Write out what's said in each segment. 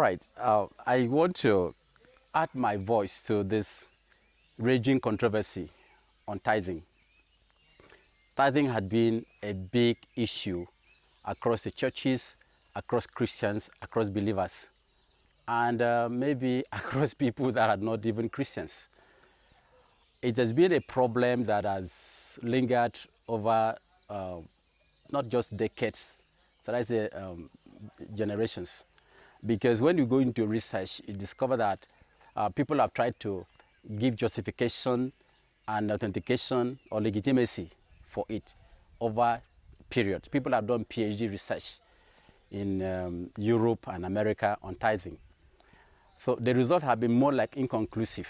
right, I want to add my voice to this raging controversy on tithing. Tithing had been a big issue across the churches, across Christians, across believers, and maybe across people that are not even Christians. It has been a problem that has lingered over not just decades, so I say generations. Because when you go into research, you discover that people have tried to give justification and authentication or legitimacy for it over periods. People have done PhD research in Europe and America on tithing. So the results have been more like inconclusive.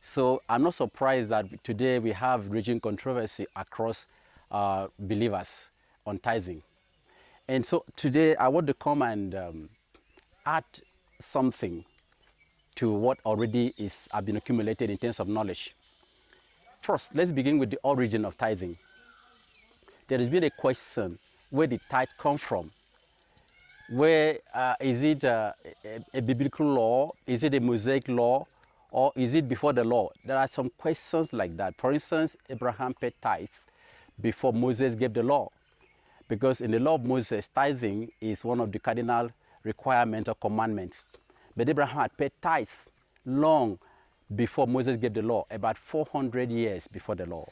So I'm not surprised that today we have raging controversy across believers on tithing. And so today I want to come and add something to what already have been accumulated in terms of knowledge. First, let's begin with the origin of tithing. There has been a question, where did tithe come from? Where is it a biblical law? Is it a Mosaic law? Or is it before the law? There are some questions like that. For instance, Abraham paid tithe before Moses gave the law. Because in the law of Moses, tithing is one of the cardinal requirements or commandments. But Abraham had paid tithe long before Moses gave the law, about 400 years before the law.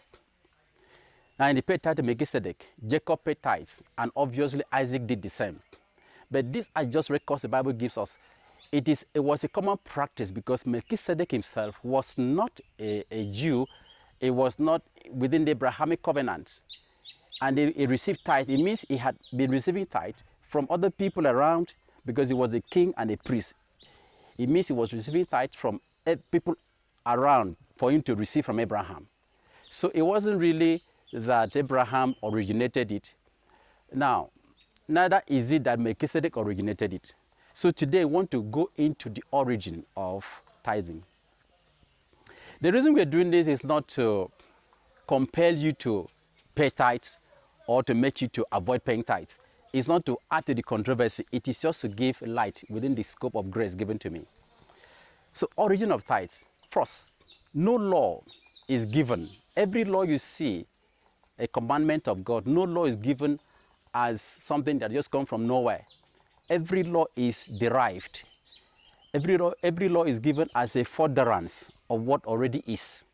And he paid tithe to Melchizedek. Jacob paid tithe, and obviously Isaac did the same. But this are just records the Bible gives us. It was a common practice because Melchizedek himself was not a Jew. He was not within the Abrahamic covenant. And he received tithe. It means he had been receiving tithe from other people around because he was a king and a priest. It means he was receiving tithe from people around for him to receive from Abraham. So it wasn't really that Abraham originated it. Now, neither is it that Melchizedek originated it. So today I want to go into the origin of tithing. The reason we're doing this is not to compel you to pay tithe or to make you to avoid paying tithe. It's not to add to the controversy. It is just to give light within the scope of grace given to me. So origin of tithes. First, no law is given. Every law you see, a commandment of God, no law is given as something that just comes from nowhere. Every law is derived. Every law is given as a furtherance of what already is.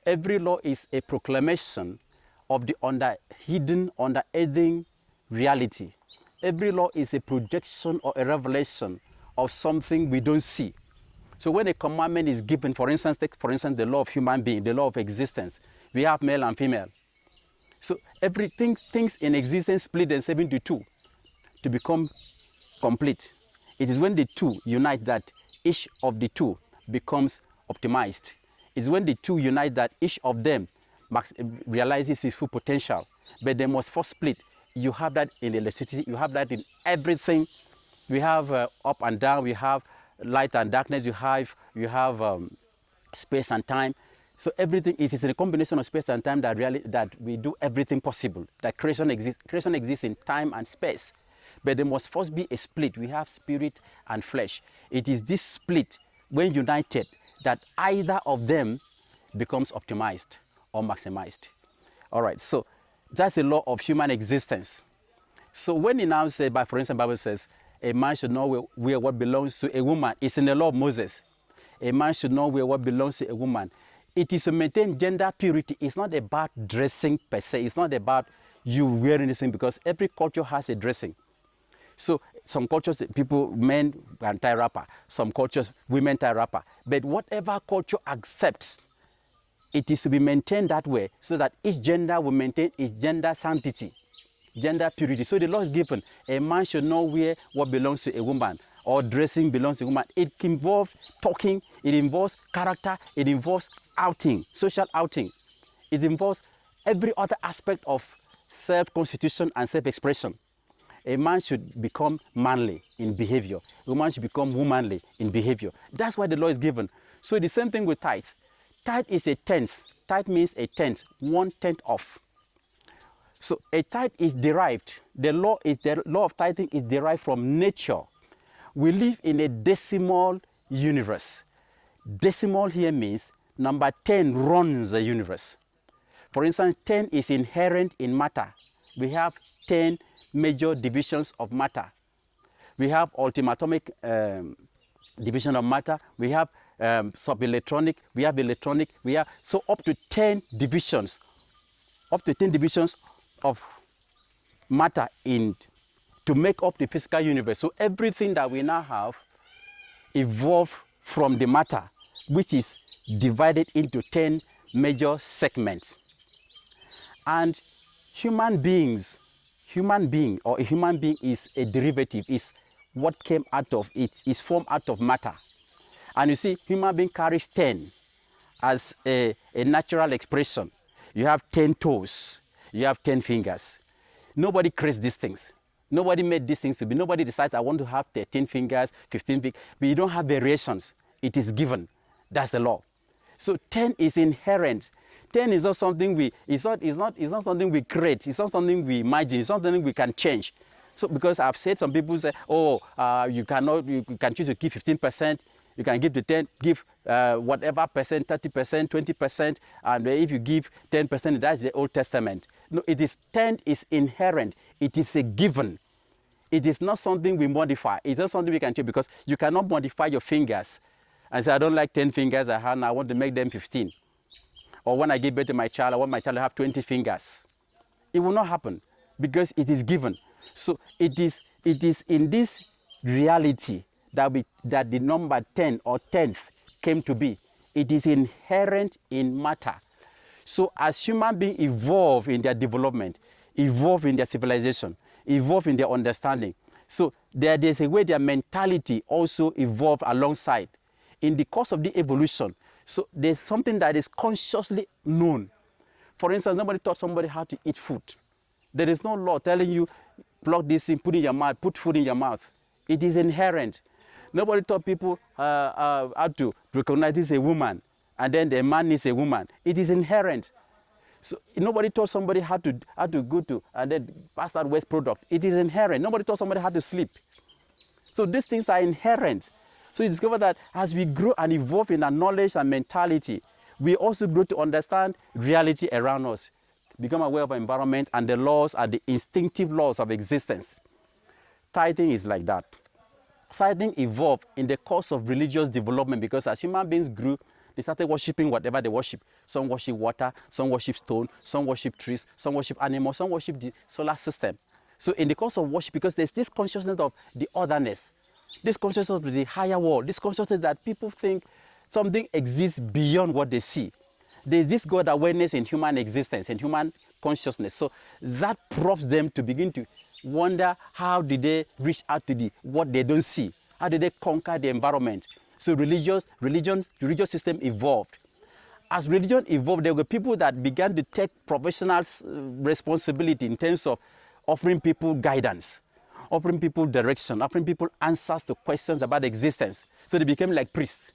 Every law is a proclamation of the hidden, underhidden reality. Every law is a projection or a revelation of something we don't see. So when a commandment is given, for instance, take for instance the law of human being, the law of existence, we have male and female. So everything, things in existence split themselves into two to become complete. It is when the two unite that each of the two becomes optimized. It's when the two unite that each of them realizes its full potential. But they must first split. You have that in electricity, you have that in everything. We have up and down, we have light and darkness, you have space and time. So everything, it is a combination of space and time that we do everything possible. That creation exists in time and space. But there must first be a split. We have spirit and flesh. It is this split, when united, that either of them becomes optimized or maximized. All right, so that's the law of human existence. So when he now says, for instance, the Bible says, a man should not wear what belongs to a woman. It's in the law of Moses. A man should not wear what belongs to a woman. It is to maintain gender purity. It's not about dressing per se. It's not about you wearing this thing, because every culture has a dressing. So some cultures, men can tie wrapper. Some cultures, women tie wrapper. But whatever culture accepts, it is to be maintained that way, so that each gender will maintain its gender sanctity, gender purity. So the law is given. A man should not wear what belongs to a woman, or dressing belongs to a woman. It involves talking, it involves character, it involves outing, social outing. It involves every other aspect of self-constitution and self-expression. A man should become manly in behavior. A woman should become womanly in behavior. That's why the law is given. So the same thing with tithe. Tithe is a tenth. Tithe means a tenth, 1/10 of. So a tithe is derived. The law of tithing is derived from nature. we live in a decimal universe. Decimal here means number 10 runs the universe. For instance, 10 is inherent in matter. We have 10 major divisions of matter. We have ultimatomic division of matter. We have subelectronic. We have electronic. We have so up to 10 divisions, of matter to make up the physical universe. So everything that we now have evolved from the matter, which is divided into 10 major segments. And human being is a derivative, is what came out of it, is formed out of matter. And you see, human being carries 10 as a natural expression. You have 10 toes, you have 10 fingers. Nobody creates these things. Nobody made these things to be. Nobody decides, I want to have 13 fingers, 15 fingers. But you don't have variations. It is given. That's the law. So 10 is inherent. 10 is not something it's not something we create. It's not something we imagine. It's not something we can change. So because I've said, some people say, oh, you can choose to give 15%. You can give to 10, give whatever percent, 30%, 20%, and if you give 10%, that's the Old Testament. No, 10 is inherent. It is a given. It is not something we modify. It's not something we can change, because you cannot modify your fingers and say, I don't like 10 fingers I have, and I want to make them 15. Or when I give birth to my child, I want my child to have 20 fingers. It will not happen, because it is given. So it is in this reality that the number 10 or 10th came to be. It is inherent in matter. So as human beings evolve in their development, evolve in their civilization, evolve in their understanding, so there's a way their mentality also evolved alongside. In the course of the evolution, so there's something that is consciously known. For instance, nobody taught somebody how to eat food. There is no law telling you, plug this in, put in your mouth, put food in your mouth. It is inherent. Nobody taught people how to recognize this is a woman, and then the man is a woman. It is inherent. So nobody taught somebody how to go to and then pass out waste product. It is inherent. Nobody taught somebody how to sleep. So these things are inherent. So you discover that as we grow and evolve in our knowledge and mentality, we also grow to understand reality around us, become aware of our environment, and the laws are the instinctive laws of existence. Tithing is like that. Tithing evolved in the course of religious development, because as human beings grew, they started worshiping whatever they worship. Some worship water, some worship stone, some worship trees, some worship animals, some worship the solar system. So in the course of worship, because there's this consciousness of the otherness, this consciousness of the higher world, this consciousness that people think something exists beyond what they see. There's this God awareness in human existence, in human consciousness. So that prompts them to begin to wonder, how did they reach out to what they don't see? How did they conquer the environment? So religious system evolved. As religion evolved, there were people that began to take professional responsibility in terms of offering people guidance, offering people direction, offering people answers to questions about existence. So they became like priests.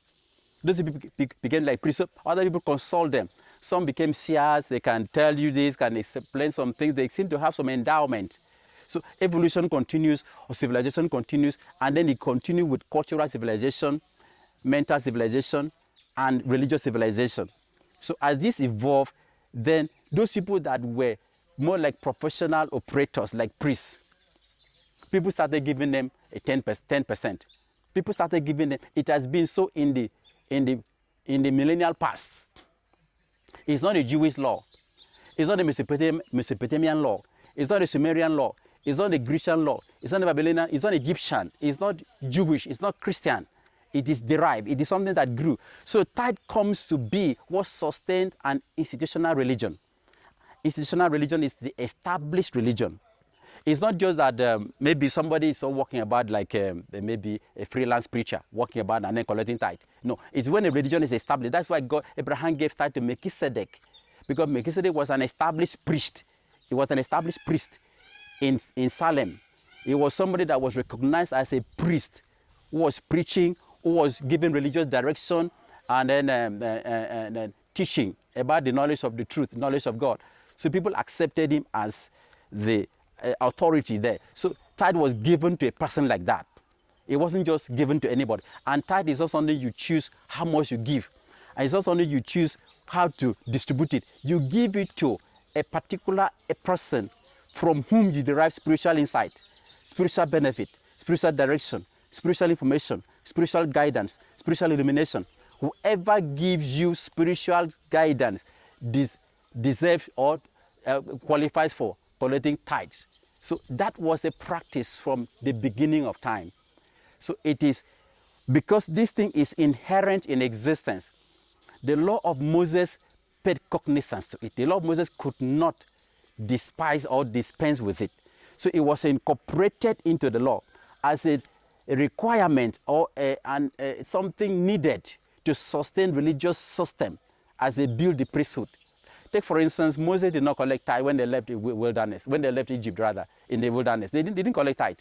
Those people became like priests. So other people consult them. Some became seers. They can tell you this, can explain some things. They seem to have some endowment. So evolution continues, or civilization continues, and then it continues with cultural civilization, mental civilization, and religious civilization. So as this evolved, then those people that were more like professional operators, like priests, people started giving them a 10%. People started giving them. It has been so in the millennial past. It's not a Jewish law. It's not a Mesopotamian law. It's not a Sumerian law. It's not a Grecian law. It's not a Babylonian. It's not Egyptian. It's not Jewish. It's not Christian. It is derived. It is something that grew. So tithe comes to be what sustained an institutional religion. Institutional religion is the established religion. It's not just that maybe somebody is walking about like maybe a freelance preacher walking about and then collecting tithe. No, it's when a religion is established. That's why Abraham gave tithe to Melchizedek, because Melchizedek was an established priest. He was an established priest in Salem. He was somebody that was recognized as a priest who was preaching, who was giving religious direction, and then teaching about the knowledge of the truth, knowledge of God. So people accepted him as the authority there. So tithe was given to a person like that. It wasn't just given to anybody. And tithe is not something you choose how much you give. And it's not something you choose how to distribute it. You give it to a particular person from whom you derive spiritual insight, spiritual benefit, spiritual direction, spiritual information, spiritual guidance, spiritual illumination. Whoever gives you spiritual guidance deserves or qualifies for collecting tithes. So that was a practice from the beginning of time. So it is because this thing is inherent in existence. The law of Moses paid cognizance to it. The law of Moses could not despise or dispense with it. So it was incorporated into the law as a requirement or something needed to sustain religious system as they build the priesthood. Take for instance, Moses did not collect tithe when they left the wilderness, when they left Egypt rather, in the wilderness. They didn't collect tithe.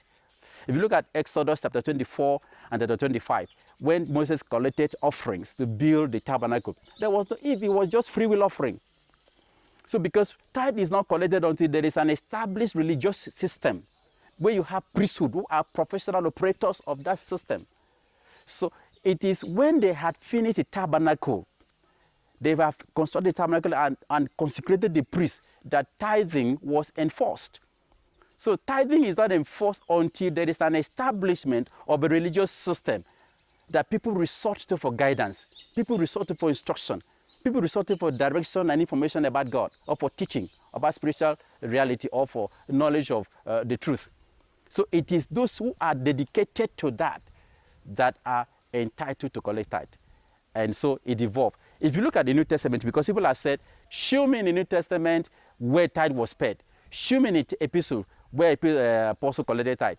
If you look at Exodus chapter 24 and chapter 25, when Moses collected offerings to build the tabernacle, there was no if, it was just free will offering. So because tithe is not collected until there is an established religious system where you have priesthood who are professional operators of that system. So it is when they had finished the tabernacle, they have constructed the tabernacle and consecrated the priest, that tithing was enforced. So tithing is not enforced until there is an establishment of a religious system that people resort to for guidance, people resort to for instruction, people resort to for direction and information about God, or for teaching about spiritual reality, or for knowledge of the truth. So it is those who are dedicated to that that are entitled to collect tithe. And so it evolved. If you look at the New Testament, because people have said, show me in the New Testament where tithe was paid. Show me in the epistle where apostle collected tithe.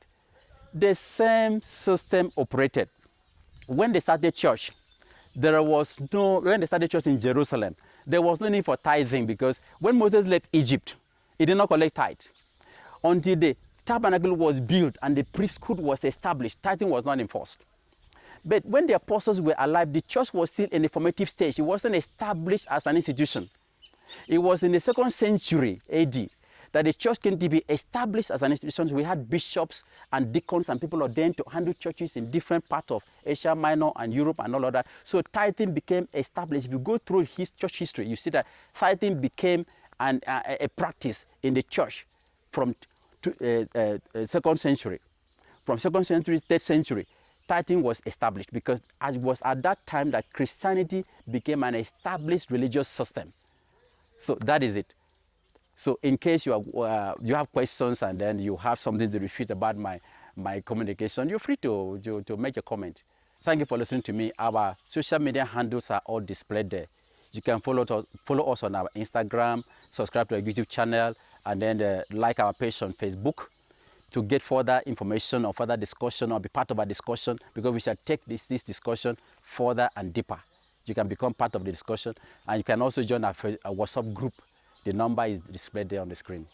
The same system operated. When they started church, when they started church in Jerusalem, there was no need for tithing, because when Moses left Egypt, he did not collect tithe. Until the tabernacle was built and the priesthood was established, tithing was not enforced. But when the apostles were alive, the church was still in the formative stage. It wasn't established as an institution. It was in the 2nd century AD that the church came to be established as an institution. We had bishops and deacons and people ordained to handle churches in different parts of Asia Minor and Europe and all of that. So tithing became established. If you go through church history, you see that tithing became a practice in the church from 2nd century. From 2nd century, 3rd century, tithing was established, because it was at that time that Christianity became an established religious system. So that is it. So in case you have questions and then you have something to refute about my communication, you're free to make a comment. Thank you for listening to me. Our social media handles are all displayed there. You can follow us on our Instagram, subscribe to our YouTube channel, and then like our page on Facebook to get further information or further discussion, or be part of our discussion, because we shall take this discussion further and deeper. You can become part of the discussion, and you can also join our WhatsApp group. The number is displayed there on the screen.